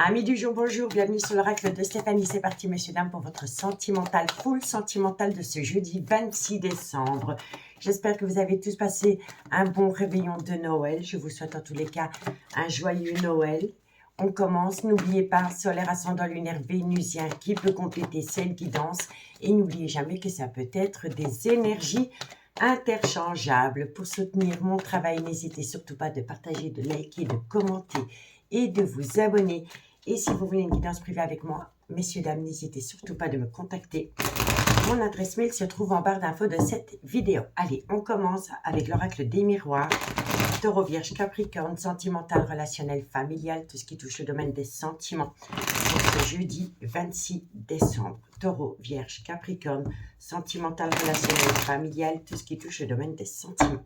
Amis du jour, bonjour, bienvenue sur l'oracle de Stéphanie. C'est parti, messieurs, dames, pour votre sentimental, full sentimental de ce jeudi 26 décembre. J'espère que vous avez tous passé un bon réveillon de Noël. Je vous souhaite en tous les cas un joyeux Noël. On commence, n'oubliez pas, solaire ascendant lunaire vénusien qui peut compléter cette guidance. Et n'oubliez jamais que ça peut être des énergies interchangeables. Pour soutenir mon travail, n'hésitez surtout pas de partager, de liker, de commenter et de vous abonner. Et si vous voulez une guidance privée avec moi, messieurs, dames, n'hésitez surtout pas de me contacter. Mon adresse mail se trouve en barre d'infos de cette vidéo. Allez, on commence avec l'oracle des miroirs. Taureau, Vierge, Capricorne, sentimental, relationnel, familial, tout ce qui touche le domaine des sentiments. Pour ce jeudi 26 décembre. Taureau, Vierge, Capricorne, sentimental, relationnel, familial, tout ce qui touche le domaine des sentiments.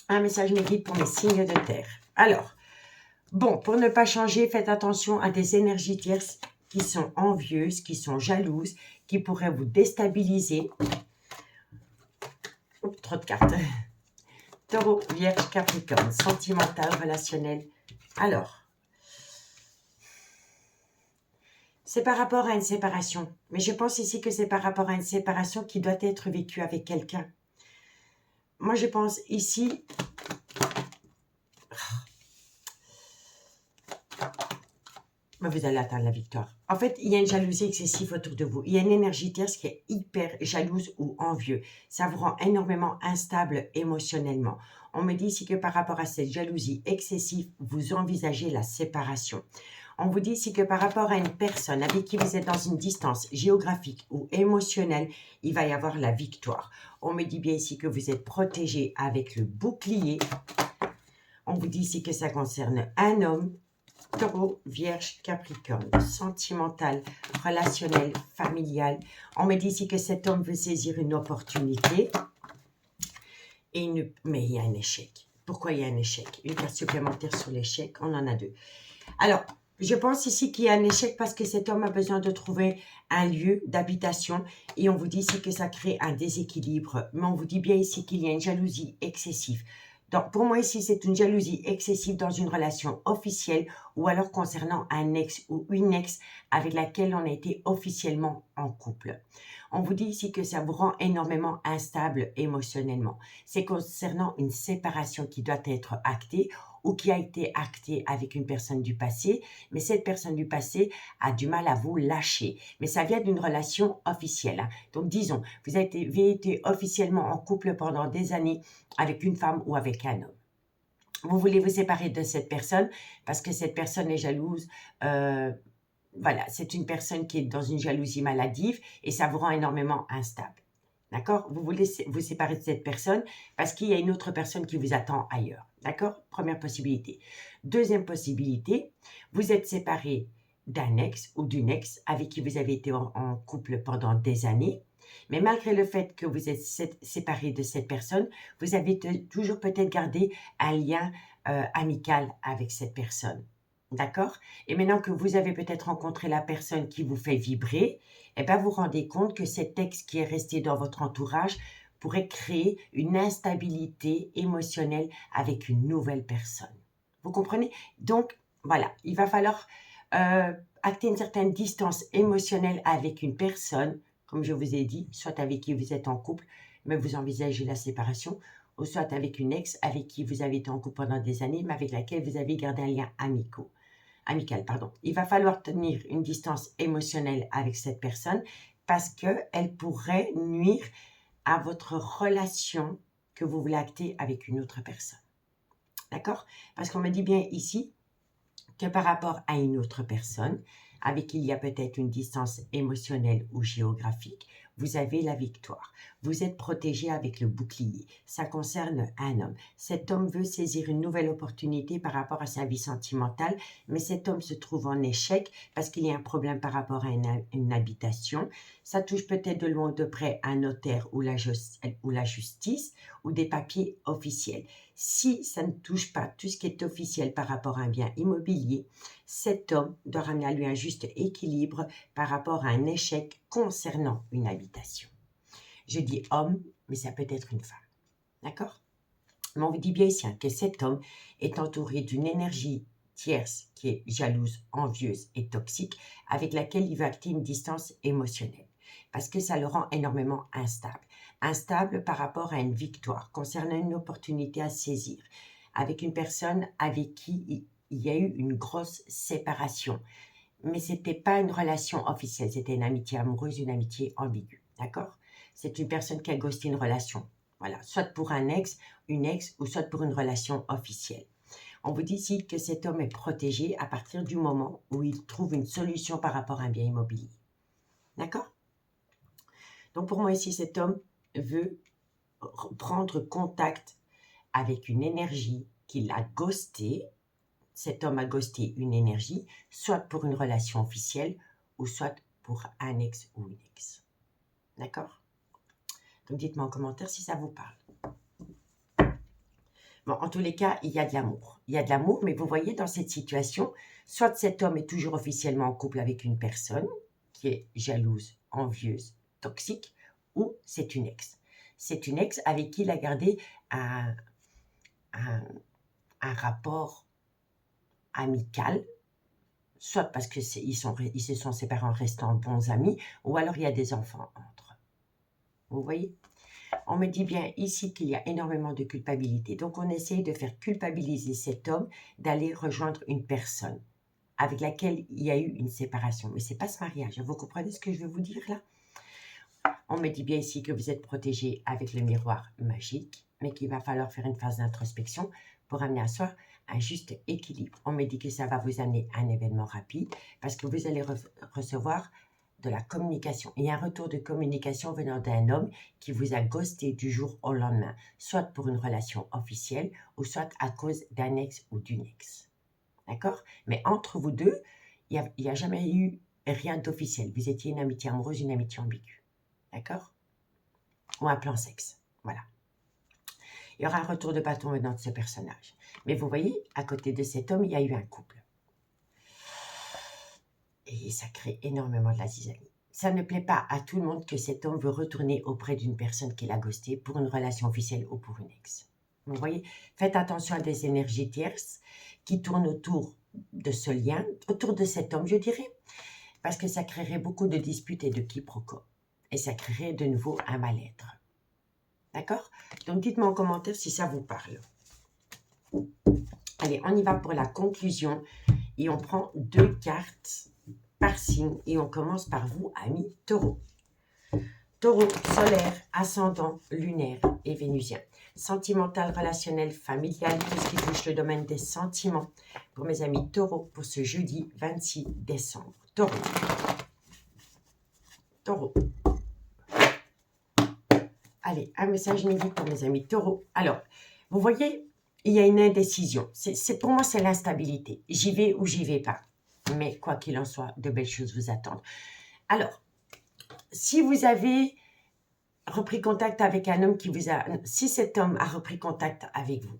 Un message me guide pour mes signes de terre. Alors, bon, pour ne pas changer, faites attention à des énergies tierces qui sont envieuses, qui sont jalouses, qui pourraient vous déstabiliser. Oups, trop de cartes. Taureau, Vierge, Capricorne, sentimental, relationnel. Alors, c'est par rapport à une séparation. Mais je pense ici que c'est par rapport à une séparation qui doit être vécue avec quelqu'un. Moi, je pense ici... Vous allez atteindre la victoire. En fait, il y a une jalousie excessive autour de vous. Il y a une énergie tierce qui est hyper jalouse ou envieux. Ça vous rend énormément instable émotionnellement. On me dit ici que par rapport à cette jalousie excessive, vous envisagez la séparation. On vous dit ici que par rapport à une personne avec qui vous êtes dans une distance géographique ou émotionnelle, il va y avoir la victoire. On me dit bien ici que vous êtes protégé avec le bouclier. On vous dit ici que ça concerne un homme. Taureau, Vierge, Capricorne, sentimental, relationnel, familial. On me dit ici que cet homme veut saisir une opportunité. Mais il y a un échec. Pourquoi il y a un échec? Une carte supplémentaire sur l'échec, on en a deux. Alors, je pense ici qu'il y a un échec parce que cet homme a besoin de trouver un lieu d'habitation. Et on vous dit ici que ça crée un déséquilibre. Mais on vous dit bien ici qu'il y a une jalousie excessive. Donc, pour moi, ici, c'est une jalousie excessive dans une relation officielle ou alors concernant un ex ou une ex avec laquelle on a été officiellement en couple. On vous dit ici que ça vous rend énormément instable émotionnellement. C'est concernant une séparation qui doit être actée ou qui a été actée avec une personne du passé, mais cette personne du passé a du mal à vous lâcher. Mais ça vient d'une relation officielle. Hein. Donc, disons, vous avez été officiellement en couple pendant des années avec une femme ou avec un homme. Vous voulez vous séparer de cette personne parce que cette personne est jalouse. Voilà, c'est une personne qui est dans une jalousie maladive et ça vous rend énormément instable. D'accord? Vous voulez vous séparer de cette personne parce qu'il y a une autre personne qui vous attend ailleurs. D'accord? Première possibilité. Deuxième possibilité, vous êtes séparé d'un ex ou d'une ex avec qui vous avez été en couple pendant des années. Mais malgré le fait que vous êtes séparé de cette personne, vous avez toujours peut-être gardé un lien amical avec cette personne. D'accord? Et maintenant que vous avez peut-être rencontré la personne qui vous fait vibrer, eh bien, vous vous rendez compte que cet ex qui est resté dans votre entourage pourrait créer une instabilité émotionnelle avec une nouvelle personne. Vous comprenez? Donc, voilà, il va falloir acter une certaine distance émotionnelle avec une personne, comme je vous ai dit, soit avec qui vous êtes en couple, mais vous envisagez la séparation, ou soit avec une ex avec qui vous avez été en couple pendant des années, mais avec laquelle vous avez gardé un lien amical. Il va falloir tenir une distance émotionnelle avec cette personne parce qu'elle pourrait nuire à votre relation que vous voulez acter avec une autre personne. D'accord? Parce qu'on me dit bien ici que par rapport à une autre personne avec qui il y a peut-être une distance émotionnelle ou géographique, vous avez la victoire. Vous êtes protégé avec le bouclier. Ça concerne un homme. Cet homme veut saisir une nouvelle opportunité par rapport à sa vie sentimentale, mais cet homme se trouve en échec parce qu'il y a un problème par rapport à une habitation. Ça touche peut-être de loin ou de près un notaire ou la justice ou des papiers officiels. Si ça ne touche pas tout ce qui est officiel par rapport à un bien immobilier, cet homme doit ramener à lui un juste équilibre par rapport à un échec concernant une habitation. Je dis homme, mais ça peut être une femme. D'accord? Mais on vous dit bien ici que cet homme est entouré d'une énergie tierce qui est jalouse, envieuse et toxique, avec laquelle il veut acter une distance émotionnelle. Parce que ça le rend énormément instable. Instable par rapport à une victoire, concernant une opportunité à saisir, avec une personne avec qui il y a eu une grosse séparation. Mais ce n'était pas une relation officielle, c'était une amitié amoureuse, une amitié ambiguë. D'accord? C'est une personne qui a ghosté une relation. Voilà, soit pour un ex, une ex, ou soit pour une relation officielle. On vous dit ici que cet homme est protégé à partir du moment où il trouve une solution par rapport à un bien immobilier. D'accord? Donc pour moi ici, cet homme veut prendre contact avec une énergie qu'il a ghostée. Cet homme a ghosté une énergie, soit pour une relation officielle, ou soit pour un ex ou une ex. D'accord? Donc dites-moi en commentaire si ça vous parle. Bon, en tous les cas, il y a de l'amour. Il y a de l'amour, mais vous voyez dans cette situation, soit cet homme est toujours officiellement en couple avec une personne qui est jalouse, envieuse, toxique, ou c'est une ex. C'est une ex avec qui il a gardé un rapport amical, soit parce qu'ils se sont séparés en restant bons amis, ou alors il y a des enfants entre eux. Vous voyez? On me dit bien ici qu'il y a énormément de culpabilité. Donc, on essaye de faire culpabiliser cet homme d'aller rejoindre une personne avec laquelle il y a eu une séparation. Mais ce n'est pas ce mariage. Vous comprenez ce que je veux vous dire là? On me dit bien ici que vous êtes protégé avec le miroir magique, mais qu'il va falloir faire une phase d'introspection pour amener à soi un juste équilibre. On me dit que ça va vous amener un événement rapide parce que vous allez recevoir de la communication et un retour de communication venant d'un homme qui vous a ghosté du jour au lendemain, soit pour une relation officielle ou soit à cause d'un ex ou d'une ex. D'accord? Mais entre vous deux, il n'y a jamais eu rien d'officiel. Vous étiez une amitié amoureuse, une amitié ambiguë. D'accord? Ou un plan sexe. Voilà. Il y aura un retour de bâton venant de ce personnage. Mais vous voyez, à côté de cet homme, il y a eu un couple. Et ça crée énormément de la zizanie. Ça ne plaît pas à tout le monde que cet homme veut retourner auprès d'une personne qu'il a ghostée pour une relation officielle ou pour une ex. Vous voyez, faites attention à des énergies tierces qui tournent autour de ce lien, autour de cet homme, je dirais, parce que ça créerait beaucoup de disputes et de quiproquos. Et ça créerait de nouveau un mal-être. D'accord? Donc, dites-moi en commentaire si ça vous parle. Allez, on y va pour la conclusion. Et on prend 2 cartes par signe. Et on commence par vous, amis taureaux. Taureau, solaire, ascendant, lunaire et vénusien. Sentimental, relationnel, familial, tout ce qui touche le domaine des sentiments. Pour mes amis taureaux, pour ce jeudi 26 décembre. Taureau. Taureau. Allez, un message inédit pour mes amis taureaux. Alors, vous voyez, il y a une indécision. Pour moi, c'est l'instabilité. J'y vais ou j'y vais pas. Mais quoi qu'il en soit, de belles choses vous attendent. Alors, si vous avez repris contact avec un homme qui vous a... Si cet homme a repris contact avec vous,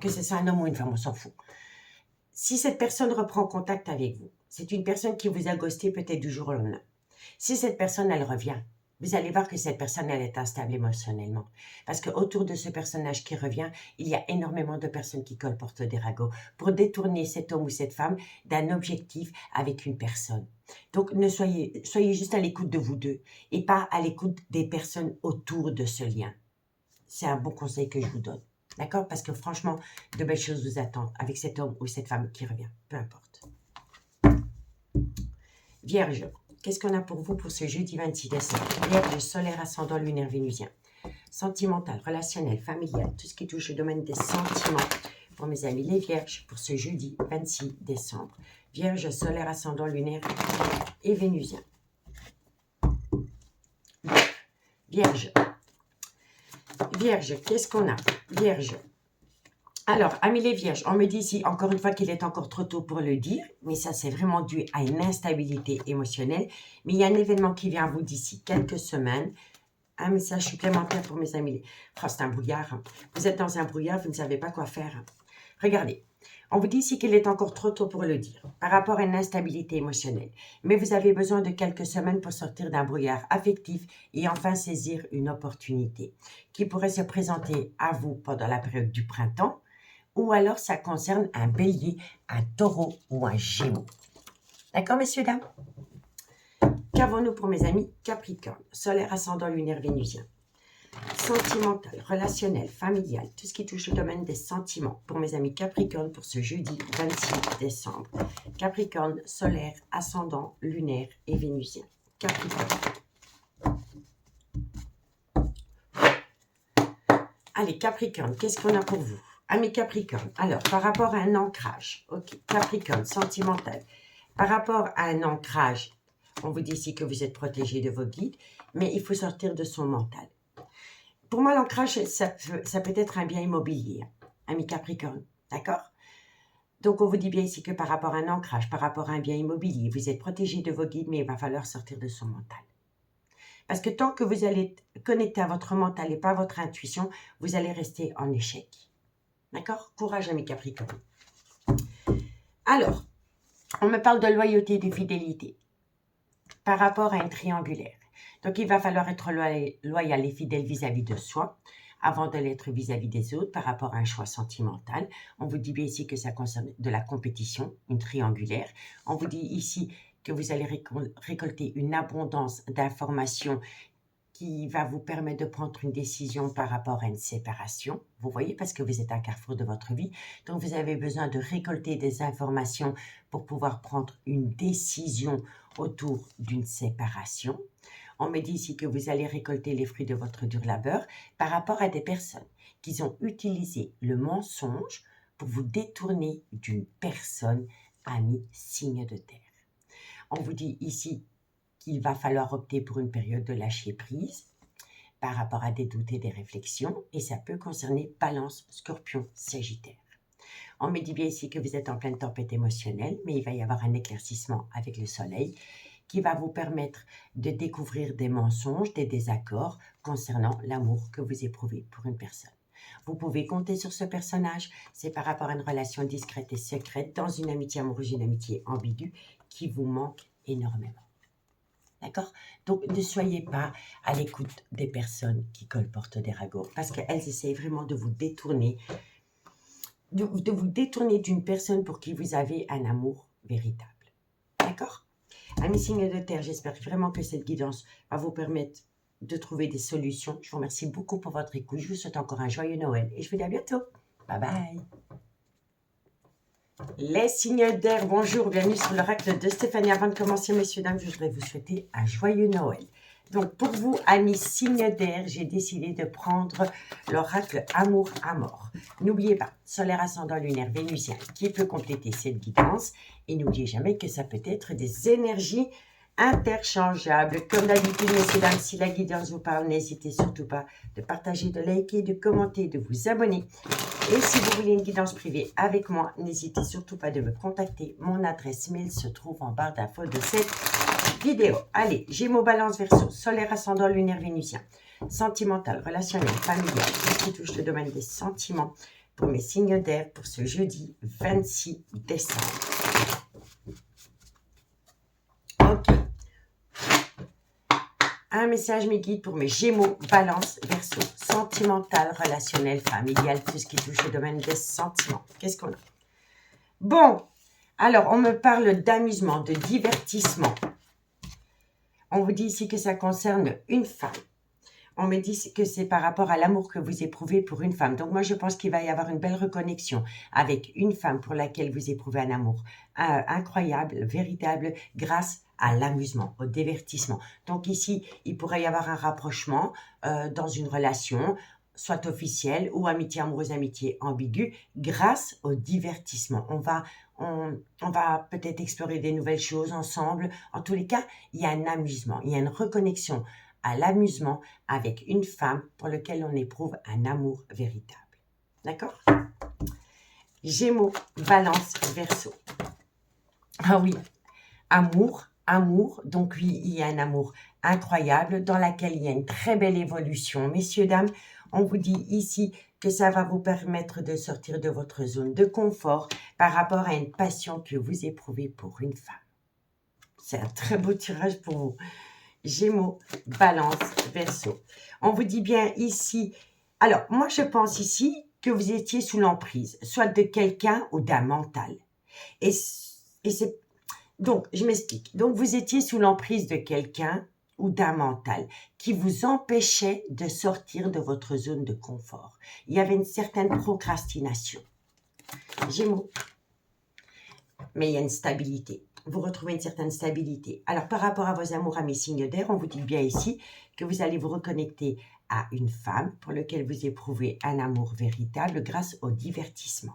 que ce soit un homme ou une femme, on s'en fout. Si cette personne reprend contact avec vous, c'est une personne qui vous a ghosté peut-être du jour au lendemain. Si cette personne, elle revient, vous allez voir que cette personne, elle est instable émotionnellement. Parce qu'autour de ce personnage qui revient, il y a énormément de personnes qui colportent des ragots pour détourner cet homme ou cette femme d'un objectif avec une personne. Donc, soyez juste à l'écoute de vous deux et pas à l'écoute des personnes autour de ce lien. C'est un bon conseil que je vous donne. D'accord? Parce que franchement, de belles choses vous attendent avec cet homme ou cette femme qui revient. Peu importe. Vierge. Qu'est-ce qu'on a pour vous pour ce jeudi 26 décembre? Vierge, solaire, ascendant, lunaire, vénusien. Sentimental, relationnel, familial, tout ce qui touche le domaine des sentiments. Pour mes amis les vierges, pour ce jeudi 26 décembre. Vierge, solaire, ascendant, lunaire et vénusien. Vierge. Vierge, qu'est-ce qu'on a? Vierge. Alors, amis les vierges, on me dit ici, encore une fois, qu'il est encore trop tôt pour le dire, mais ça, c'est vraiment dû à une instabilité émotionnelle. Mais il y a un événement qui vient à vous d'ici quelques semaines. Un message supplémentaire pour mes amis. Oh, c'est un brouillard. Vous êtes dans un brouillard, vous ne savez pas quoi faire. Regardez, on vous dit ici qu'il est encore trop tôt pour le dire, par rapport à une instabilité émotionnelle. Mais vous avez besoin de quelques semaines pour sortir d'un brouillard affectif et enfin saisir une opportunité qui pourrait se présenter à vous pendant la période du printemps, ou alors ça concerne un bélier, un taureau ou un gémeaux. D'accord, messieurs, dames? Qu'avons-nous pour mes amis Capricorne, solaire, ascendant, lunaire, vénusien? Sentimental, relationnel, familial, tout ce qui touche au domaine des sentiments pour mes amis Capricorne pour ce jeudi 26 décembre. Capricorne, solaire, ascendant, lunaire et vénusien. Capricorne. Allez, Capricorne, qu'est-ce qu'on a pour vous? Amis Capricorne, alors, par rapport à un ancrage, ok, Capricorne, sentimental, par rapport à un ancrage, on vous dit ici que vous êtes protégé de vos guides, mais il faut sortir de son mental. Pour moi, l'ancrage, ça peut être un bien immobilier, ami Capricorne, d'accord? Donc, on vous dit bien ici que par rapport à un ancrage, par rapport à un bien immobilier, vous êtes protégé de vos guides, mais il va falloir sortir de son mental. Parce que tant que vous allez connecter à votre mental et pas à votre intuition, vous allez rester en échec. D'accord? Courage, ami Capricorne. Alors, on me parle de loyauté et de fidélité par rapport à un triangulaire. Donc, il va falloir être loyal et fidèle vis-à-vis de soi avant de l'être vis-à-vis des autres par rapport à un choix sentimental. On vous dit bien ici que ça concerne de la compétition, une triangulaire. On vous dit ici que vous allez récolter une abondance d'informations qui va vous permettre de prendre une décision par rapport à une séparation. Vous voyez, parce que vous êtes à carrefour de votre vie. Donc, vous avez besoin de récolter des informations pour pouvoir prendre une décision autour d'une séparation. On me dit ici que vous allez récolter les fruits de votre dur labeur par rapport à des personnes qui ont utilisé le mensonge pour vous détourner d'une personne, ami signe de terre. On vous dit ici qu'il va falloir opter pour une période de lâcher prise par rapport à des doutes et des réflexions, et ça peut concerner Balance, Scorpion, Sagittaire. On me dit bien ici que vous êtes en pleine tempête émotionnelle, mais il va y avoir un éclaircissement avec le soleil qui va vous permettre de découvrir des mensonges, des désaccords concernant l'amour que vous éprouvez pour une personne. Vous pouvez compter sur ce personnage, c'est par rapport à une relation discrète et secrète dans une amitié amoureuse, une amitié ambiguë qui vous manque énormément. D'accord? Donc, ne soyez pas à l'écoute des personnes qui colportent des ragots parce qu'elles essayent vraiment de vous détourner, de vous détourner d'une personne pour qui vous avez un amour véritable. D'accord? Amis signes de terre, j'espère vraiment que cette guidance va vous permettre de trouver des solutions. Je vous remercie beaucoup pour votre écoute. Je vous souhaite encore un joyeux Noël et je vous dis à bientôt. Bye bye. Les signes d'air, bonjour, bienvenue sur l'oracle de Stéphanie. Avant de commencer, messieurs, dames, je voudrais vous souhaiter un joyeux Noël. Donc, pour vous, amis signes d'air, j'ai décidé de prendre l'oracle Amour à mort. N'oubliez pas, solaire, ascendant, lunaire, vénusien, qui peut compléter cette guidance. Et n'oubliez jamais que ça peut être des énergies interchangeables. Comme d'habitude, messieurs, dames, si la guidance vous parle, n'hésitez surtout pas de partager, de liker, de commenter, de vous abonner. Et si vous voulez une guidance privée avec moi, n'hésitez surtout pas de me contacter. Mon adresse mail se trouve en barre d'infos de cette vidéo. Allez, Gémeaux, Balance, Verseau, solaire, ascendant, lunaire, vénusien, sentimental, relationnel, familial, tout ce qui touche le domaine des sentiments pour mes signes d'air pour ce jeudi 26 décembre. Ok. Un message me guide pour mes Gémeaux, Balance, Verseau, sentimental, relationnel, familial, tout ce qui touche le domaine des sentiments. Qu'est-ce qu'on a? Bon, alors on me parle d'amusement, de divertissement. On vous dit ici que ça concerne une femme. On me dit que c'est par rapport à l'amour que vous éprouvez pour une femme. Donc moi, je pense qu'il va y avoir une belle reconnexion avec une femme pour laquelle vous éprouvez un amour incroyable, véritable, grâce à l'amusement, au divertissement. Donc ici, il pourrait y avoir un rapprochement dans une relation, soit officielle ou amitié amoureuse, amitié ambiguë, grâce au divertissement. On va peut-être explorer des nouvelles choses ensemble. En tous les cas, il y a un amusement, il y a une reconnexion à l'amusement avec une femme pour laquelle on éprouve un amour véritable. D'accord? Gémeaux, Balance, Verseau. Ah oui, amour, donc oui, il y a un amour incroyable dans lequel il y a une très belle évolution. Messieurs, dames, on vous dit ici que ça va vous permettre de sortir de votre zone de confort par rapport à une passion que vous éprouvez pour une femme. C'est un très beau tirage pour vous. Gémeaux, Balance, Verseau. On vous dit bien ici, alors moi je pense ici que vous étiez sous l'emprise, soit de quelqu'un ou d'un mental. Et c'est... Donc, je m'explique. Donc, vous étiez sous l'emprise de quelqu'un ou d'un mental qui vous empêchait de sortir de votre zone de confort. Il y avait une certaine procrastination. Gémeaux. Mais il y a une stabilité. Vous retrouvez une certaine stabilité. Alors, par rapport à vos amours, amis signes d'air, on vous dit bien ici que vous allez vous reconnecter à une femme pour laquelle vous éprouvez un amour véritable grâce au divertissement.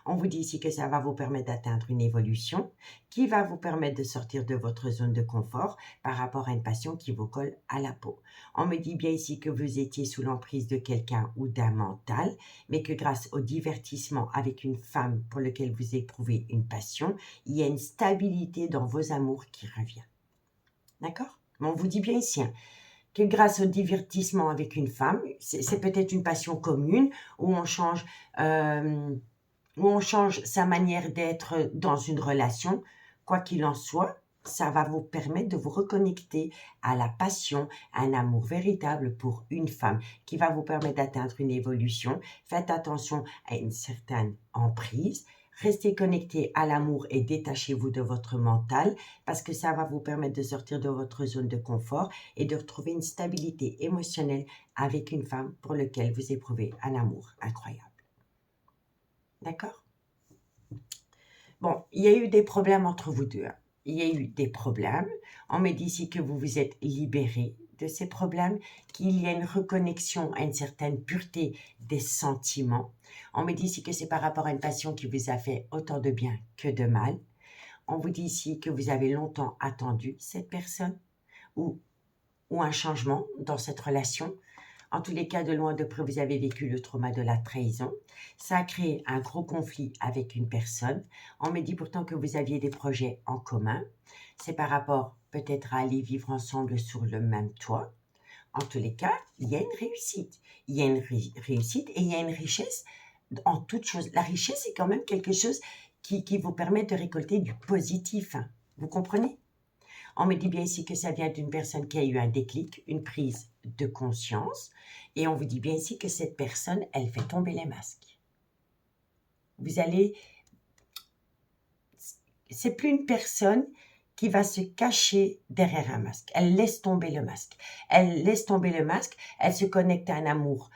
On vous dit ici que ça va vous permettre d'atteindre une évolution qui va vous permettre de sortir de votre zone de confort par rapport à une passion qui vous colle à la peau. On me dit bien ici que vous étiez sous l'emprise de quelqu'un ou d'un mental, mais que grâce au divertissement avec une femme pour laquelle vous éprouvez une passion, il y a une stabilité dans vos amours qui revient. D'accord? Mais on vous dit bien ici, que grâce au divertissement avec une femme, c'est peut-être une passion commune où on change sa manière d'être dans une relation. Quoi qu'il en soit, ça va vous permettre de vous reconnecter à la passion, à un amour véritable pour une femme qui va vous permettre d'atteindre une évolution. Faites attention à une certaine emprise. Restez connecté à l'amour et détachez-vous de votre mental parce que ça va vous permettre de sortir de votre zone de confort et de retrouver une stabilité émotionnelle avec une femme pour laquelle vous éprouvez un amour incroyable. D'accord? Bon, il y a eu des problèmes entre vous deux. Il y a eu des problèmes. On me dit ici que vous vous êtes libéré de ces problèmes, qu'il y a une reconnexion à une certaine pureté des sentiments. On me dit ici que c'est par rapport à une passion qui vous a fait autant de bien que de mal. On vous dit ici que vous avez longtemps attendu cette personne ou un changement dans cette relation. En tous les cas, de loin de près, vous avez vécu le trauma de la trahison. Ça a créé un gros conflit avec une personne. On me dit pourtant que vous aviez des projets en commun. C'est par rapport peut-être à aller vivre ensemble sur le même toit. En tous les cas, il y a une réussite. Il y a une réussite et il y a une richesse en toute chose. La richesse, c'est quand même quelque chose qui vous permet de récolter du positif. Vous comprenez? On me dit bien ici que ça vient d'une personne qui a eu un déclic, une prise de conscience. Et on vous dit bien ici que cette personne, elle fait tomber les masques. Vous allez... C'est plus une personne qui va se cacher derrière un masque. Elle laisse tomber le masque. Elle laisse tomber le masque. Elle se connecte à un amour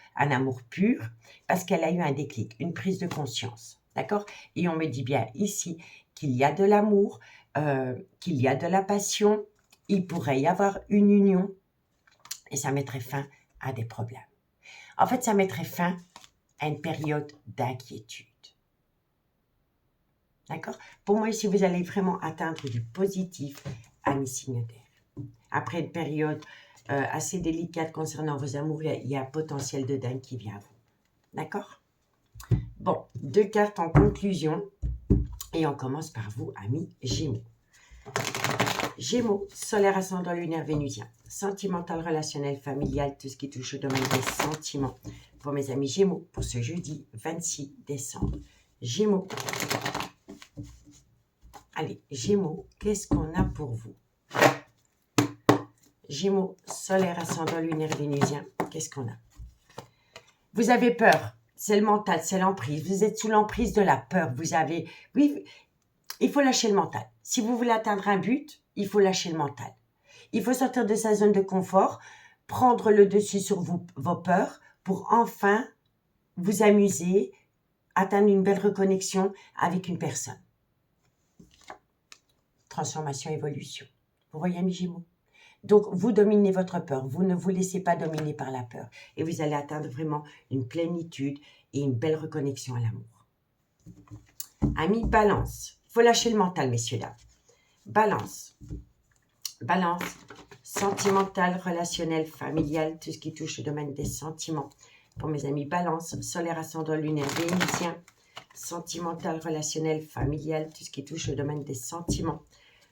pur parce qu'elle a eu un déclic, une prise de conscience. D'accord? Et on me dit bien ici qu'il y a de l'amour, qu'il y a de la passion, il pourrait y avoir une union et ça mettrait fin à des problèmes. En fait, ça mettrait fin à une période d'inquiétude. D'accord? Pour moi, ici, vous allez vraiment atteindre du positif, amis signes d'air. Après une période assez délicate concernant vos amours, il y a un potentiel de dingue qui vient à vous. D'accord? Bon, 2 cartes en conclusion. Et on commence par vous, amis Gémeaux. Gémeaux, solaire, ascendant, lunaire, vénusien. Sentimental, relationnel, familial, tout ce qui touche au domaine des sentiments. Pour mes amis Gémeaux, pour ce jeudi 26 décembre. Gémeaux. Allez, Gémeaux, qu'est-ce qu'on a pour vous? Gémeaux, solaire, ascendant, lunaire, vénusien. Qu'est-ce qu'on a? Vous avez peur. C'est le mental, c'est l'emprise. Vous êtes sous l'emprise de la peur. Vous avez... Oui, il faut lâcher le mental. Si vous voulez atteindre un but, il faut lâcher le mental. Il faut sortir de sa zone de confort, prendre le dessus sur vos peurs pour enfin vous amuser, atteindre une belle reconnexion avec une personne. Transformation, évolution. Vous voyez, mes Gémeaux? Donc, vous dominez votre peur. Vous ne vous laissez pas dominer par la peur. Et vous allez atteindre vraiment une plénitude et une belle reconnexion à l'amour. Amis Balance. Il faut lâcher le mental, messieurs, dames. Balance. Balance. Sentimental, relationnel, familial, tout ce qui touche au domaine des sentiments. Pour mes amis Balance, solaire, ascendant, lunaire, vénusien. Sentimental, relationnel, familial, tout ce qui touche au domaine des sentiments.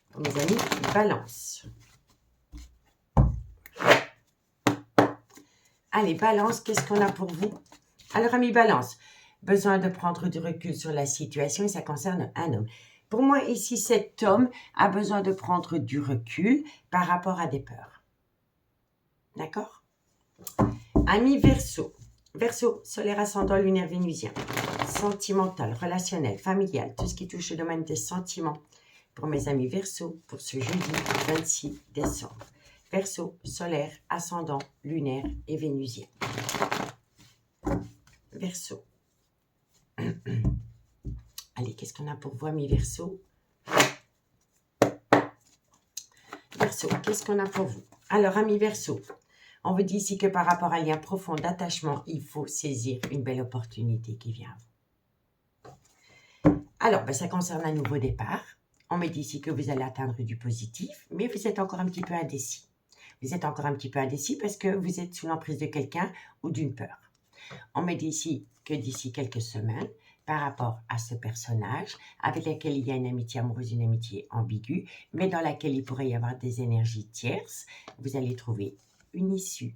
Pour mes amis Balance. Allez, Balance, qu'est-ce qu'on a pour vous? Alors, amis Balance, besoin de prendre du recul sur la situation et ça concerne un homme. Pour moi, ici, cet homme a besoin de prendre du recul par rapport à des peurs. D'accord? Amis Verseau. Verseau, solaire ascendant lunaire vénusien. Sentimental, relationnel, familial, tout ce qui touche au domaine des sentiments. Pour mes amis Verseau, pour ce jeudi 26 décembre. Verseau, solaire, ascendant, lunaire et vénusien. Verseau. Allez, qu'est-ce qu'on a pour vous, amis Verseau? Verseau, qu'est-ce qu'on a pour vous? Alors, amis Verseau, on vous dit ici que par rapport à un lien profond d'attachement, il faut saisir une belle opportunité qui vient à vous. Alors, ça concerne un nouveau départ. On me dit ici que vous allez atteindre du positif, mais vous êtes encore un petit peu indécis. Vous êtes encore un petit peu indécis parce que vous êtes sous l'emprise de quelqu'un ou d'une peur. On me dit ici que d'ici quelques semaines, par rapport à ce personnage, avec lequel il y a une amitié amoureuse, une amitié ambiguë, mais dans laquelle il pourrait y avoir des énergies tierces, vous allez trouver une issue,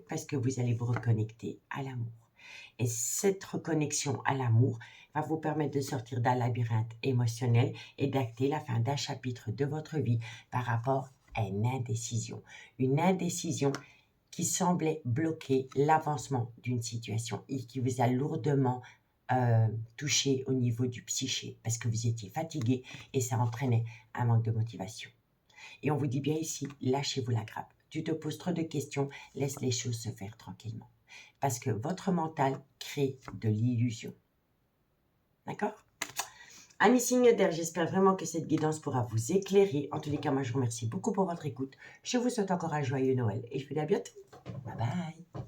parce que vous allez vous reconnecter à l'amour. Et cette reconnexion à l'amour va vous permettre de sortir d'un labyrinthe émotionnel et d'acter la fin d'un chapitre de votre vie par rapport à une indécision. Une indécision qui semblait bloquer l'avancement d'une situation et qui vous a lourdement touché au niveau du psyché parce que vous étiez fatigué et ça entraînait un manque de motivation. Et on vous dit bien ici, lâchez-vous la grappe. Tu te poses trop de questions, laisse les choses se faire tranquillement. Parce que votre mental crée de l'illusion. D'accord? Amis signes d'air, j'espère vraiment que cette guidance pourra vous éclairer. En tous les cas, moi je vous remercie beaucoup pour votre écoute. Je vous souhaite encore un joyeux Noël et je vous dis à bientôt. Bye bye.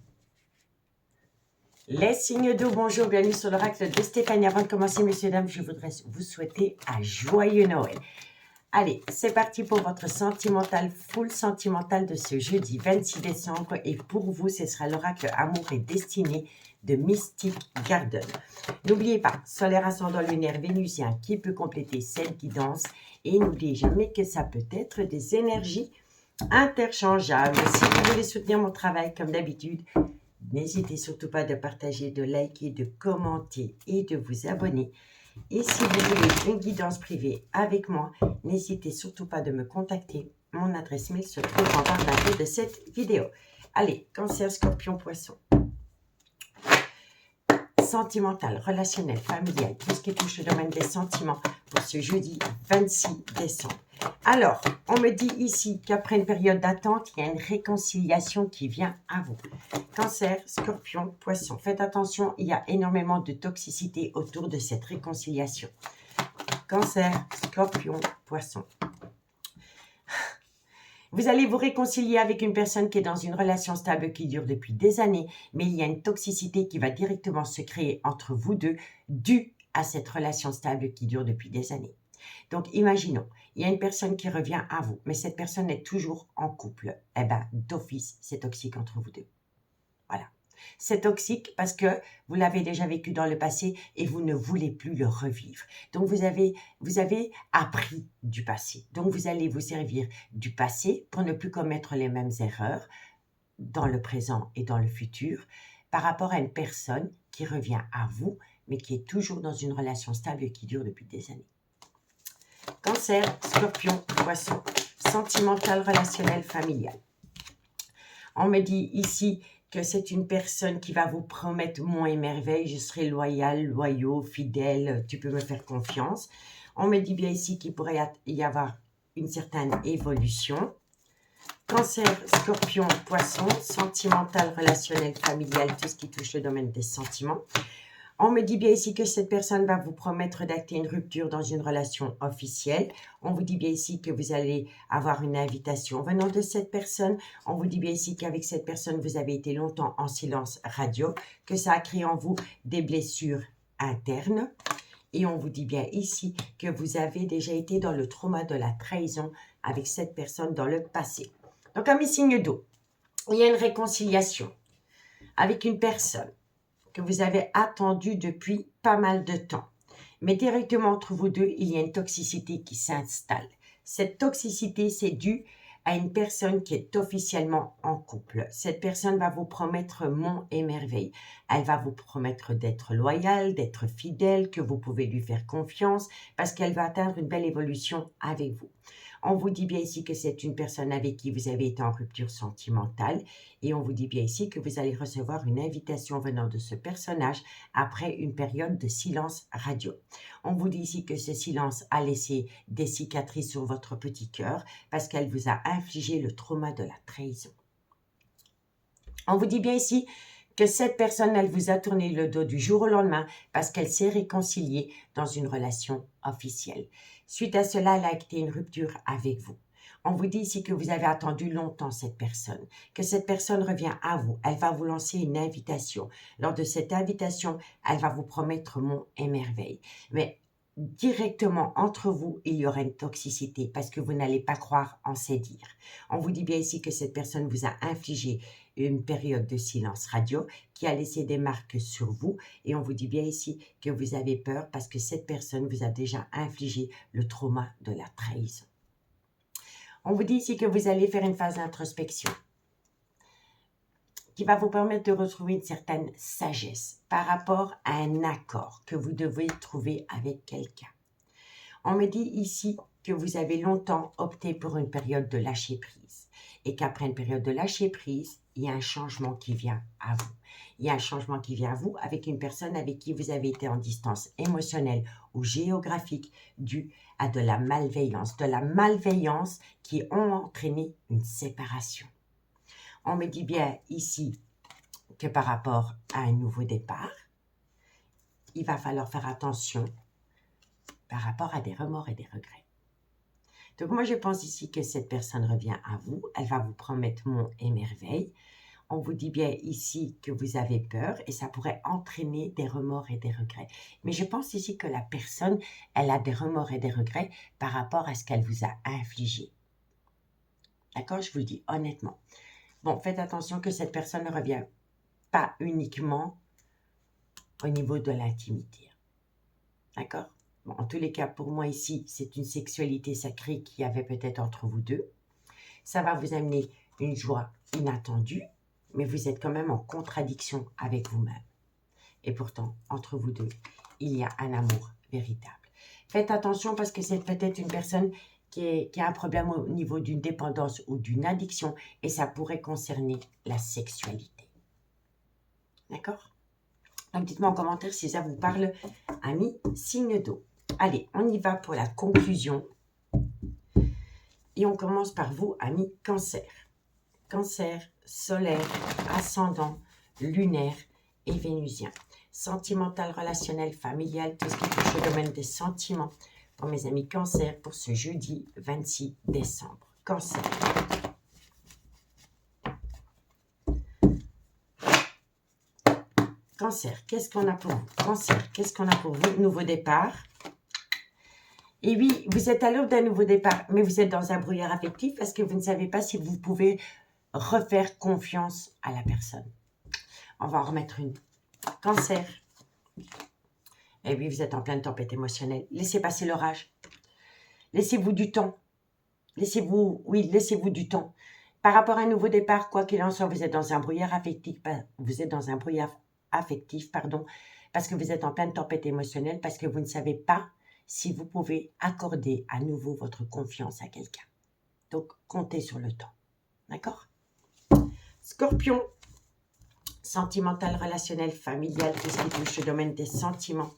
Les signes d'eau, bonjour, bienvenue sur l'oracle de Stéphanie. Avant de commencer, messieurs, dames, je voudrais vous souhaiter un joyeux Noël. Allez, c'est parti pour votre sentimental, full sentimental de ce jeudi 26 décembre. Et pour vous, ce sera l'oracle Amour et Destinée de Mystic Garden. N'oubliez pas, solaire ascendant lunaire vénusien qui peut compléter cette guidance. Et n'oubliez jamais que ça peut être des énergies interchangeables. Si vous voulez soutenir mon travail, comme d'habitude, n'hésitez surtout pas de partager, de liker, de commenter et de vous abonner. Et si vous voulez une guidance privée avec moi, n'hésitez surtout pas de me contacter. Mon adresse mail se trouve en barre d'infos de cette vidéo. Allez, Cancer, Scorpion, Poisson. Sentimental, relationnel, familial, tout ce qui touche le domaine des sentiments pour ce jeudi 26 décembre. Alors, on me dit ici qu'après une période d'attente, il y a une réconciliation qui vient à vous. Cancer, Scorpion, Poisson. Faites attention, il y a énormément de toxicité autour de cette réconciliation. Cancer, Scorpion, Poisson. Vous allez vous réconcilier avec une personne qui est dans une relation stable qui dure depuis des années, mais il y a une toxicité qui va directement se créer entre vous deux due à cette relation stable qui dure depuis des années. Donc, imaginons, il y a une personne qui revient à vous, mais cette personne est toujours en couple. Eh bien, d'office, c'est toxique entre vous deux. Voilà. C'est toxique parce que vous l'avez déjà vécu dans le passé et vous ne voulez plus le revivre. Donc, vous avez appris du passé. Donc, vous allez vous servir du passé pour ne plus commettre les mêmes erreurs dans le présent et dans le futur par rapport à une personne qui revient à vous, mais qui est toujours dans une relation stable et qui dure depuis des années. Cancer, Scorpion, Poisson. Sentimental, relationnel, familial. On me dit ici que c'est une personne qui va vous promettre mon et merveille, je serai loyal, loyaux, fidèle, tu peux me faire confiance. On me dit bien ici qu'il pourrait y avoir une certaine évolution. Cancer, Scorpion, Poisson, sentimental, relationnel, familial, tout ce qui touche le domaine des sentiments. On me dit bien ici que cette personne va vous promettre d'acter une rupture dans une relation officielle. On vous dit bien ici que vous allez avoir une invitation venant de cette personne. On vous dit bien ici qu'avec cette personne, vous avez été longtemps en silence radio, que ça a créé en vous des blessures internes. Et on vous dit bien ici que vous avez déjà été dans le trauma de la trahison avec cette personne dans le passé. Donc, à mes signes d'eau, il y a une réconciliation avec une personne que vous avez attendu depuis pas mal de temps. Mais directement entre vous deux, il y a une toxicité qui s'installe. Cette toxicité, c'est dû à une personne qui est officiellement en couple. Cette personne va vous promettre monts et merveilles. Elle va vous promettre d'être loyale, d'être fidèle, que vous pouvez lui faire confiance parce qu'elle va atteindre une belle évolution avec vous. On vous dit bien ici que c'est une personne avec qui vous avez été en rupture sentimentale et on vous dit bien ici que vous allez recevoir une invitation venant de ce personnage après une période de silence radio. On vous dit ici que ce silence a laissé des cicatrices sur votre petit cœur parce qu'elle vous a infligé le trauma de la trahison. On vous dit bien ici que cette personne, elle vous a tourné le dos du jour au lendemain parce qu'elle s'est réconciliée dans une relation officielle. Suite à cela, elle a été une rupture avec vous. On vous dit ici que vous avez attendu longtemps cette personne, que cette personne revient à vous. Elle va vous lancer une invitation. Lors de cette invitation, elle va vous promettre monts et merveilles. Mais directement entre vous, il y aura une toxicité parce que vous n'allez pas croire en ses dires. On vous dit bien ici que cette personne vous a infligé une période de silence radio qui a laissé des marques sur vous et on vous dit bien ici que vous avez peur parce que cette personne vous a déjà infligé le trauma de la trahison. On vous dit ici que vous allez faire une phase d'introspection qui va vous permettre de retrouver une certaine sagesse par rapport à un accord que vous devez trouver avec quelqu'un. On me dit ici que vous avez longtemps opté pour une période de lâcher prise et qu'après une période de lâcher prise, il y a un changement qui vient à vous. Il y a un changement qui vient à vous avec une personne avec qui vous avez été en distance émotionnelle ou géographique due à de la malveillance qui ont entraîné une séparation. On me dit bien ici que par rapport à un nouveau départ, il va falloir faire attention par rapport à des remords et des regrets. Donc moi, je pense ici que cette personne revient à vous. Elle va vous promettre monts et merveilles. On vous dit bien ici que vous avez peur et ça pourrait entraîner des remords et des regrets. Mais je pense ici que la personne, elle a des remords et des regrets par rapport à ce qu'elle vous a infligé. D'accord? Je vous le dis honnêtement. Bon, faites attention que cette personne ne revient pas uniquement au niveau de l'intimité. D'accord? Bon, en tous les cas, pour moi ici, c'est une sexualité sacrée qu'il y avait peut-être entre vous deux. Ça va vous amener une joie inattendue, mais vous êtes quand même en contradiction avec vous-même. Et pourtant, entre vous deux, il y a un amour véritable. Faites attention parce que c'est peut-être une personne qui a un problème au niveau d'une dépendance ou d'une addiction et ça pourrait concerner la sexualité. D'accord? Donc, dites-moi en commentaire si ça vous parle, amis signe d'eau. Allez, on y va pour la conclusion. Et on commence par vous, amis Cancer. Cancer, solaire, ascendant, lunaire et vénusien. Sentimental, relationnel, familial, tout ce qui touche au domaine des sentiments. Pour mes amis Cancer, pour ce jeudi 26 décembre. Cancer. Cancer, qu'est-ce qu'on a pour vous? Cancer, qu'est-ce qu'on a pour vous? Nouveau départ. Et oui, vous êtes à l'aube d'un nouveau départ, mais vous êtes dans un brouillard affectif parce que vous ne savez pas si vous pouvez refaire confiance à la personne. On va en remettre une. Cancer. Et oui, vous êtes en pleine tempête émotionnelle. Laissez passer l'orage. Laissez-vous du temps. Laissez-vous du temps. Par rapport à un nouveau départ, quoi qu'il en soit, vous êtes dans un brouillard affectif. Parce que vous êtes en pleine tempête émotionnelle, parce que vous ne savez pas si vous pouvez accorder à nouveau votre confiance à quelqu'un. Donc, comptez sur le temps. D'accord? Scorpion. Sentimental, relationnel, familial, tout ce qui touche au domaine des sentiments.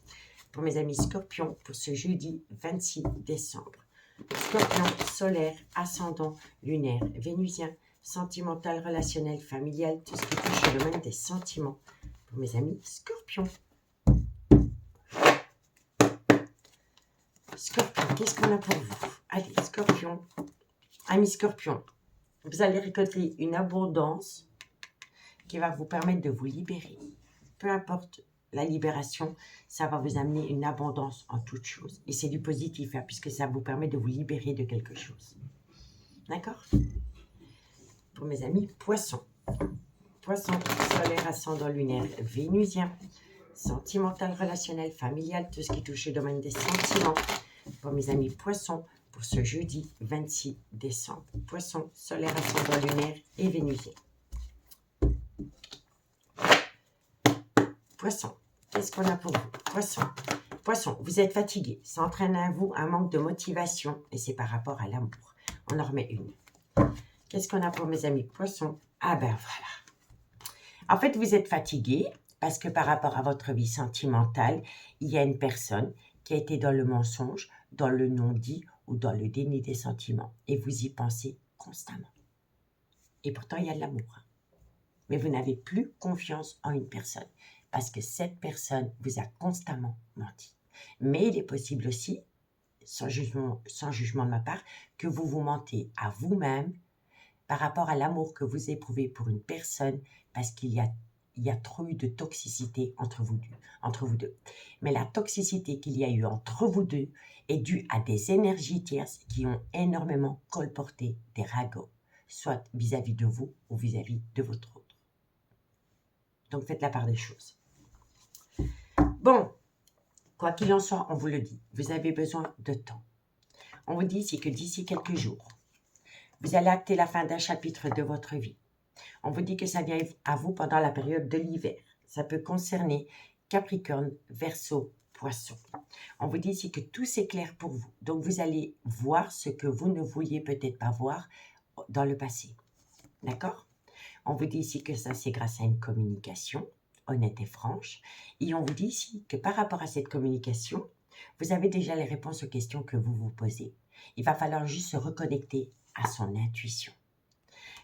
Pour mes amis Scorpion, pour ce jeudi 26 décembre. Scorpion, solaire, ascendant, lunaire, vénusien, sentimental, relationnel, familial, tout ce qui touche au domaine des sentiments. Pour mes amis Scorpion. Scorpion, qu'est-ce qu'on a pour vous? Allez, Scorpion. Amis Scorpion, vous allez récolter une abondance qui va vous permettre de vous libérer. Peu importe la libération, ça va vous amener une abondance en toutes choses. Et c'est du positif, hein, puisque ça vous permet de vous libérer de quelque chose. D'accord? Pour mes amis Poissons. Poisson, solaire, ascendant, lunaire, vénusien, sentimental, relationnel, familial, tout ce qui touche au domaine des sentiments. Pour mes amis Poissons, pour ce jeudi 26 décembre. Poisson, solaire, ascendant, lunaire et vénusien. Poisson, qu'est-ce qu'on a pour vous? Poisson. Poisson, vous êtes fatigué. Ça entraîne à vous un manque de motivation et c'est par rapport à l'amour. On en remet une. Qu'est-ce qu'on a pour mes amis poissons? Ah ben voilà. En fait, vous êtes fatigué parce que par rapport à votre vie sentimentale, il y a une personne qui a été dans le mensonge, dans le non-dit ou dans le déni des sentiments. Et vous y pensez constamment. Et pourtant, il y a de l'amour. Mais vous n'avez plus confiance en une personne parce que cette personne vous a constamment menti. Mais il est possible aussi, sans jugement de ma part, que vous vous mentez à vous-même par rapport à l'amour que vous éprouvez pour une personne parce qu'il y a trop eu de toxicité entre vous deux. Mais la toxicité qu'il y a eu entre vous deux est due à des énergies tierces qui ont énormément colporté des ragots, soit vis-à-vis de vous ou vis-à-vis de votre autre. Donc faites la part des choses. Bon, quoi qu'il en soit, on vous le dit, vous avez besoin de temps. On vous dit ici que d'ici quelques jours, vous allez acter la fin d'un chapitre de votre vie. On vous dit que ça vient à vous pendant la période de l'hiver. Ça peut concerner Capricorne, Verseau, Poisson. On vous dit ici que tout s'éclaire pour vous. Donc, vous allez voir ce que vous ne vouliez peut-être pas voir dans le passé. D'accord? On vous dit ici que ça, c'est grâce à une communication honnête et franche. Et on vous dit ici que par rapport à cette communication, vous avez déjà les réponses aux questions que vous vous posez. Il va falloir juste se reconnecter à son intuition.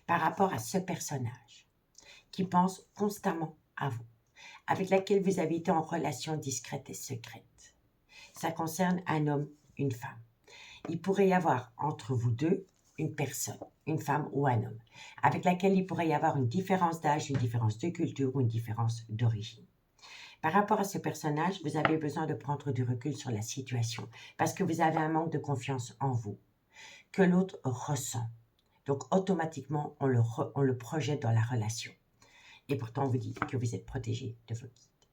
Par rapport à ce personnage qui pense constamment à vous, avec laquelle vous avez été en relation discrète et secrète. Ça concerne un homme, une femme. Il pourrait y avoir entre vous deux une personne, une femme ou un homme, avec laquelle il pourrait y avoir une différence d'âge, une différence de culture ou une différence d'origine. Par rapport à ce personnage, vous avez besoin de prendre du recul sur la situation parce que vous avez un manque de confiance en vous que l'autre ressent. Donc, automatiquement, on le projette dans la relation. Et pourtant, on vous dit que vous êtes protégé de vos guides.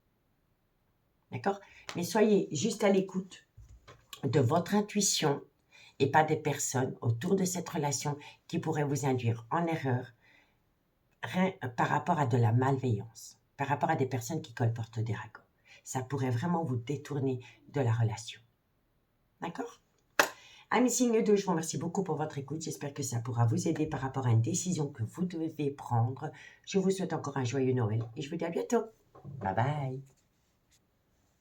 D'accord? Mais soyez juste à l'écoute de votre intuition et pas des personnes autour de cette relation qui pourraient vous induire en erreur par rapport à de la malveillance, par rapport à des personnes qui colportent des ragots. Ça pourrait vraiment vous détourner de la relation. D'accord? Amis signe 2, je vous remercie beaucoup pour votre écoute. J'espère que ça pourra vous aider par rapport à une décision que vous devez prendre. Je vous souhaite encore un joyeux Noël et je vous dis à bientôt. Bye bye.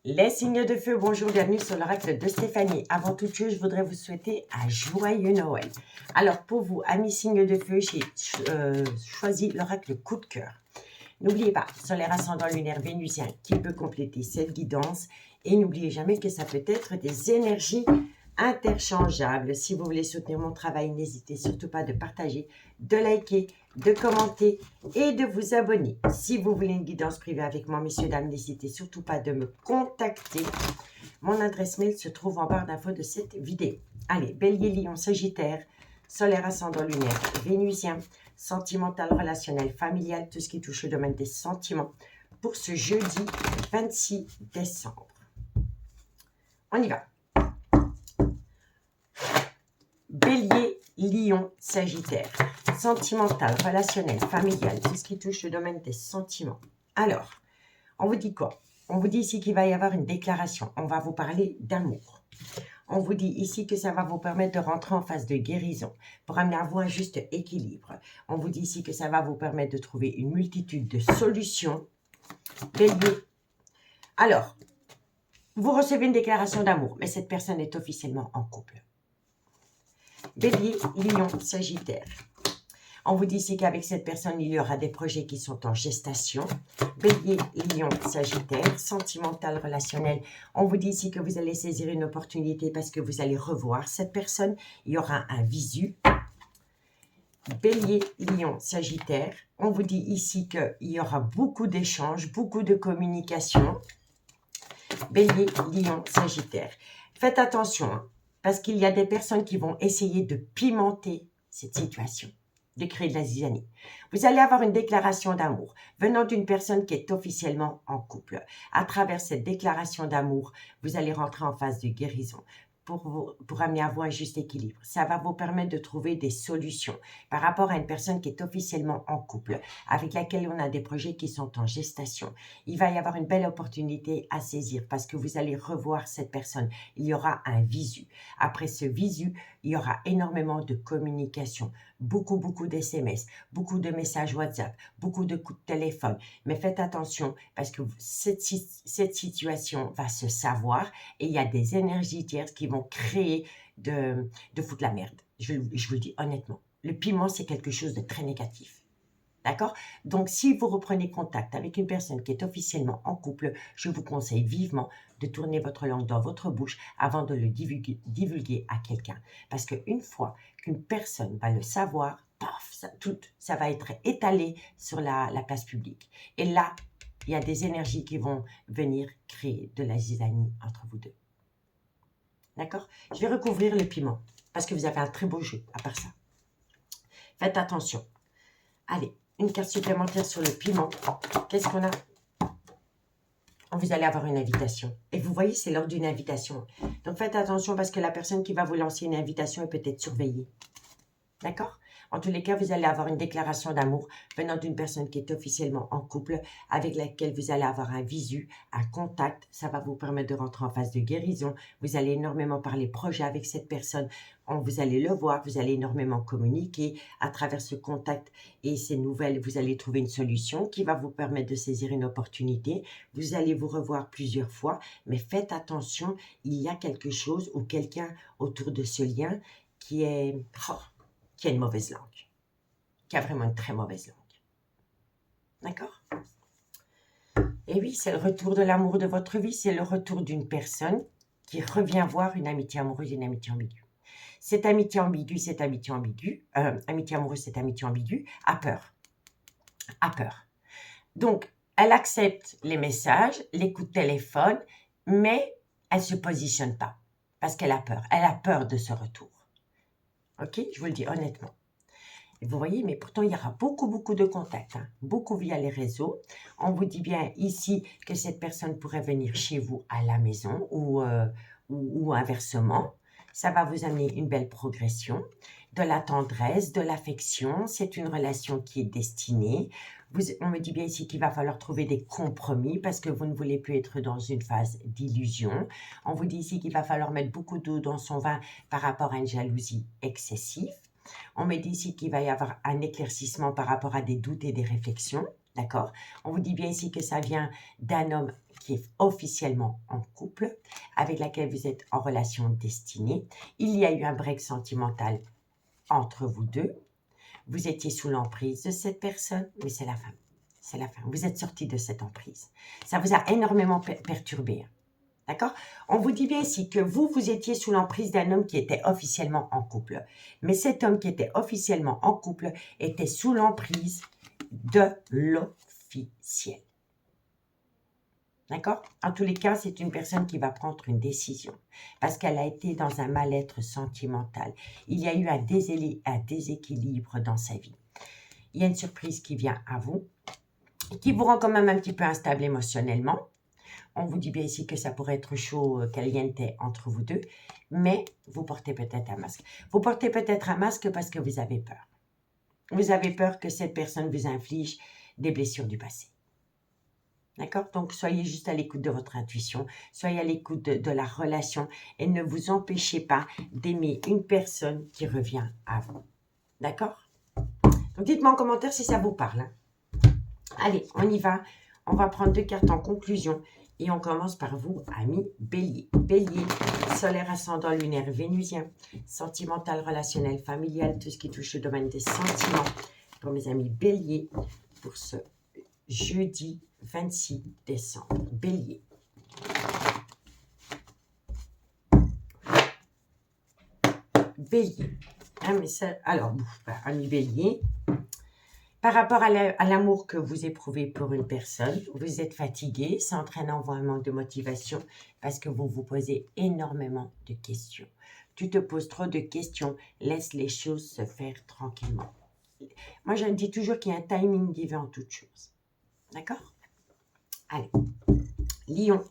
Les signes de feu, bonjour, bienvenue sur l'oracle de Stéphanie. Avant toute chose, je voudrais vous souhaiter un joyeux Noël. Alors pour vous, amis signes de feu, j'ai choisi l'oracle coup de cœur. N'oubliez pas, solaire ascendant lunaire vénusien qui peut compléter cette guidance. Et n'oubliez jamais que ça peut être des énergies interchangeables. Si vous voulez soutenir mon travail, n'hésitez surtout pas de partager, de liker, de commenter et de vous abonner. Si vous voulez une guidance privée avec moi, messieurs, dames, n'hésitez surtout pas de me contacter. Mon adresse mail se trouve en barre d'infos de cette vidéo. Allez, Bélier, Lion, Sagittaire, solaire ascendant lunaire, vénusien, sentimental, relationnel, familial, tout ce qui touche au domaine des sentiments pour ce jeudi 26 décembre. On y va. Bélier, Lion, Sagittaire, sentimental, relationnel, familial, tout ce qui touche le domaine des sentiments. Alors, on vous dit quoi? On vous dit ici qu'il va y avoir une déclaration. On va vous parler d'amour. On vous dit ici que ça va vous permettre de rentrer en phase de guérison pour amener à vous un juste équilibre. On vous dit ici que ça va vous permettre de trouver une multitude de solutions. Bélier. Alors, vous recevez une déclaration d'amour, mais cette personne est officiellement en couple. Bélier, Lion, Sagittaire. On vous dit ici qu'avec cette personne, il y aura des projets qui sont en gestation. Bélier, Lion, Sagittaire, sentimental, relationnel. On vous dit ici que vous allez saisir une opportunité parce que vous allez revoir cette personne. Il y aura un visu. Bélier, Lion, Sagittaire. On vous dit ici qu'il y aura beaucoup d'échanges, beaucoup de communication. Bélier, Lion, Sagittaire. Faites attention, hein, parce qu'il y a des personnes qui vont essayer de pimenter cette situation, de créer de la zizanie. Vous allez avoir une déclaration d'amour venant d'une personne qui est officiellement en couple. À travers cette déclaration d'amour, vous allez rentrer en phase de guérison. pour amener à vous un juste équilibre. Ça va vous permettre de trouver des solutions par rapport à une personne qui est officiellement en couple, avec laquelle on a des projets qui sont en gestation. Il va y avoir une belle opportunité à saisir parce que vous allez revoir cette personne. Il y aura un visu. Après ce visu, il y aura énormément de communication, beaucoup d'SMS, beaucoup de messages WhatsApp, beaucoup de coups de téléphone. Mais faites attention parce que cette situation va se savoir et il y a des énergies tierces qui vont créer de foutre la merde. Je vous le dis honnêtement. Le piment, c'est quelque chose de très négatif. D'accord? Donc, si vous reprenez contact avec une personne qui est officiellement en couple, je vous conseille vivement de tourner votre langue dans votre bouche avant de le divulguer à quelqu'un. Parce qu'une fois qu'une personne va le savoir, paf, ça va être étalé sur la place publique. Et là, il y a des énergies qui vont venir créer de la zizanie entre vous deux. D'accord? Je vais recouvrir le piment parce que vous avez un très beau jeu à part ça. Faites attention. Allez, une carte supplémentaire sur le piment. Qu'est-ce qu'on a? Vous allez avoir une invitation. Et vous voyez, c'est lors d'une invitation. Donc faites attention parce que la personne qui va vous lancer une invitation est peut-être surveillée. D'accord? En tous les cas, vous allez avoir une déclaration d'amour venant d'une personne qui est officiellement en couple, avec laquelle vous allez avoir un visu, un contact. Ça va vous permettre de rentrer en phase de guérison. Vous allez énormément parler projet avec cette personne. Vous allez le voir, vous allez énormément communiquer. À travers ce contact et ces nouvelles, vous allez trouver une solution qui va vous permettre de saisir une opportunité. Vous allez vous revoir plusieurs fois, mais faites attention, il y a quelque chose ou quelqu'un autour de ce lien qui a une mauvaise langue, qui a vraiment une très mauvaise langue. D'accord? Et oui, c'est le retour de l'amour de votre vie, c'est le retour d'une personne qui revient voir une amitié amoureuse, une amitié ambiguë. Cette amitié ambiguë, amitié amoureuse, cette amitié ambiguë, a peur. A peur. Donc, elle accepte les messages, les coups de téléphone, mais elle ne se positionne pas parce qu'elle a peur. Elle a peur de ce retour. Ok, je vous le dis honnêtement. Et vous voyez, mais pourtant, il y aura beaucoup de contacts, beaucoup via les réseaux. On vous dit bien ici que cette personne pourrait venir chez vous à la maison ou inversement. Ça va vous amener une belle progression, de la tendresse, de l'affection. C'est une relation qui est destinée. On me dit bien ici qu'il va falloir trouver des compromis parce que vous ne voulez plus être dans une phase d'illusion. On vous dit ici qu'il va falloir mettre beaucoup d'eau dans son vin par rapport à une jalousie excessive. On me dit ici qu'il va y avoir un éclaircissement par rapport à des doutes et des réflexions. D'accord? On vous dit bien ici que ça vient d'un homme qui est officiellement en couple, avec laquelle vous êtes en relation destinée. Il y a eu un break sentimental entre vous deux. Vous étiez sous l'emprise de cette personne, mais c'est la fin. C'est la fin. Vous êtes sorti de cette emprise. Ça vous a énormément perturbé. D'accord? On vous dit bien ici que vous étiez sous l'emprise d'un homme qui était officiellement en couple. Mais cet homme qui était officiellement en couple était sous l'emprise de l'officiel. D'accord? En tous les cas, c'est une personne qui va prendre une décision parce qu'elle a été dans un mal-être sentimental. Il y a eu un déséquilibre dans sa vie. Il y a une surprise qui vient à vous, qui vous rend quand même un petit peu instable émotionnellement. On vous dit bien ici que ça pourrait être chaud, caliente entre vous deux, mais vous portez peut-être un masque. Vous portez peut-être un masque parce que vous avez peur. Vous avez peur que cette personne vous inflige des blessures du passé. D'accord? Donc, soyez juste à l'écoute de votre intuition, soyez à l'écoute de la relation et ne vous empêchez pas d'aimer une personne qui revient à vous. D'accord? Donc, dites-moi en commentaire si ça vous parle. Allez, on y va. On va prendre 2 cartes en conclusion. Et on commence par vous, amis Bélier. Bélier, solaire, ascendant, lunaire, vénusien, sentimental, relationnel, familial, tout ce qui touche le domaine des sentiments. Pour mes amis Bélier, pour ce jeudi 26 décembre. Bélier. Bélier. Alors, amis Bélier, par rapport à l'amour que vous éprouvez pour une personne, vous êtes fatigué, ça entraîne en vous un manque de motivation parce que vous vous posez énormément de questions. Tu te poses trop de questions, laisse les choses se faire tranquillement. Moi, je dis toujours qu'il y a un timing divin en toutes choses. D'accord? Allez, Lion.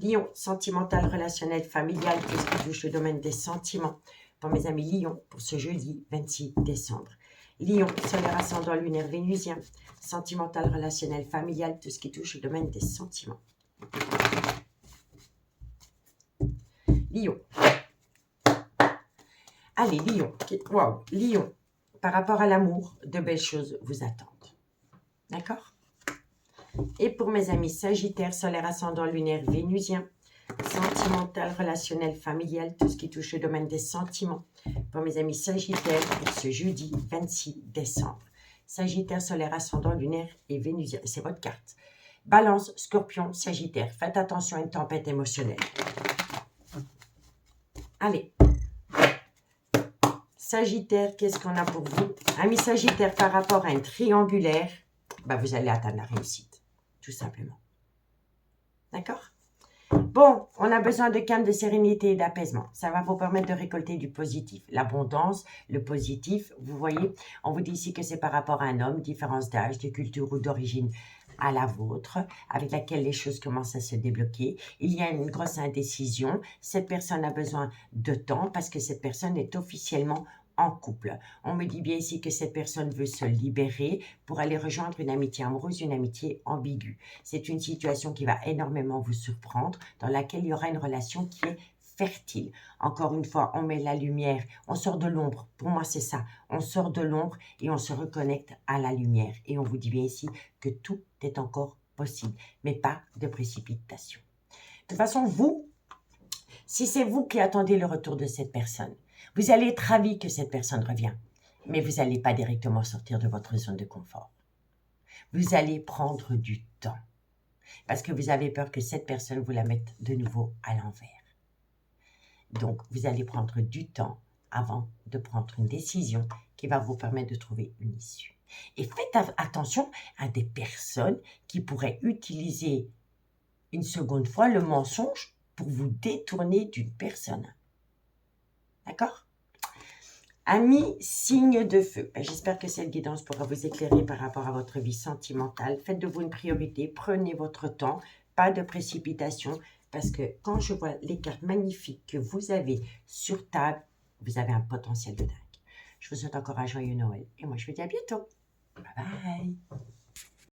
Lion, sentimental, relationnel, familial, tout ce qui touche le domaine des sentiments. Pour mes amis Lion, pour ce jeudi 26 décembre. Lion, solaire ascendant lunaire vénusien, sentimental, relationnel, familial, tout ce qui touche le domaine des sentiments. Lion. Allez, Lion. Waouh, Lion. Par rapport à l'amour, de belles choses vous attendent. D'accord? Et pour mes amis Sagittaire, solaire ascendant lunaire vénusien, sentimental, relationnel, familial, tout ce qui touche le domaine des sentiments. Pour mes amis Sagittaire, pour ce jeudi 26 décembre. Sagittaire, solaire ascendant lunaire et vénusien. C'est votre carte. Balance, Scorpion, Sagittaire. Faites attention à une tempête émotionnelle. Allez. Sagittaire, qu'est-ce qu'on a pour vous? Amis Sagittaire, par rapport à un triangulaire, vous allez atteindre la réussite, tout simplement. D'accord? Bon, on a besoin de calme, de sérénité et d'apaisement. Ça va vous permettre de récolter du positif. L'abondance, le positif, vous voyez, on vous dit ici que c'est par rapport à un homme, différence d'âge, de culture ou d'origine à la vôtre, avec laquelle les choses commencent à se débloquer. Il y a une grosse indécision. Cette personne a besoin de temps parce que cette personne est officiellement en couple. On me dit bien ici que cette personne veut se libérer pour aller rejoindre une amitié amoureuse, une amitié ambiguë. C'est une situation qui va énormément vous surprendre, dans laquelle il y aura une relation qui est fertile. Encore une fois, on met la lumière, on sort de l'ombre. Pour moi, c'est ça. On sort de l'ombre et on se reconnecte à la lumière. Et on vous dit bien ici que tout est encore possible, mais pas de précipitation. De toute façon, vous, si c'est vous qui attendez le retour de cette personne, vous allez être ravi que cette personne revienne, mais vous n'allez pas directement sortir de votre zone de confort. Vous allez prendre du temps, parce que vous avez peur que cette personne vous la mette de nouveau à l'envers. Donc, vous allez prendre du temps avant de prendre une décision qui va vous permettre de trouver une issue. Et faites attention à des personnes qui pourraient utiliser une seconde fois le mensonge pour vous détourner d'une personne. D'accord? Amis, signe de feu. J'espère que cette guidance pourra vous éclairer par rapport à votre vie sentimentale. Faites de vous une priorité, prenez votre temps, pas de précipitation, parce que quand je vois les cartes magnifiques que vous avez sur table, vous avez un potentiel de dingue. Je vous souhaite encore un joyeux Noël et moi je vous dis à bientôt. Bye bye.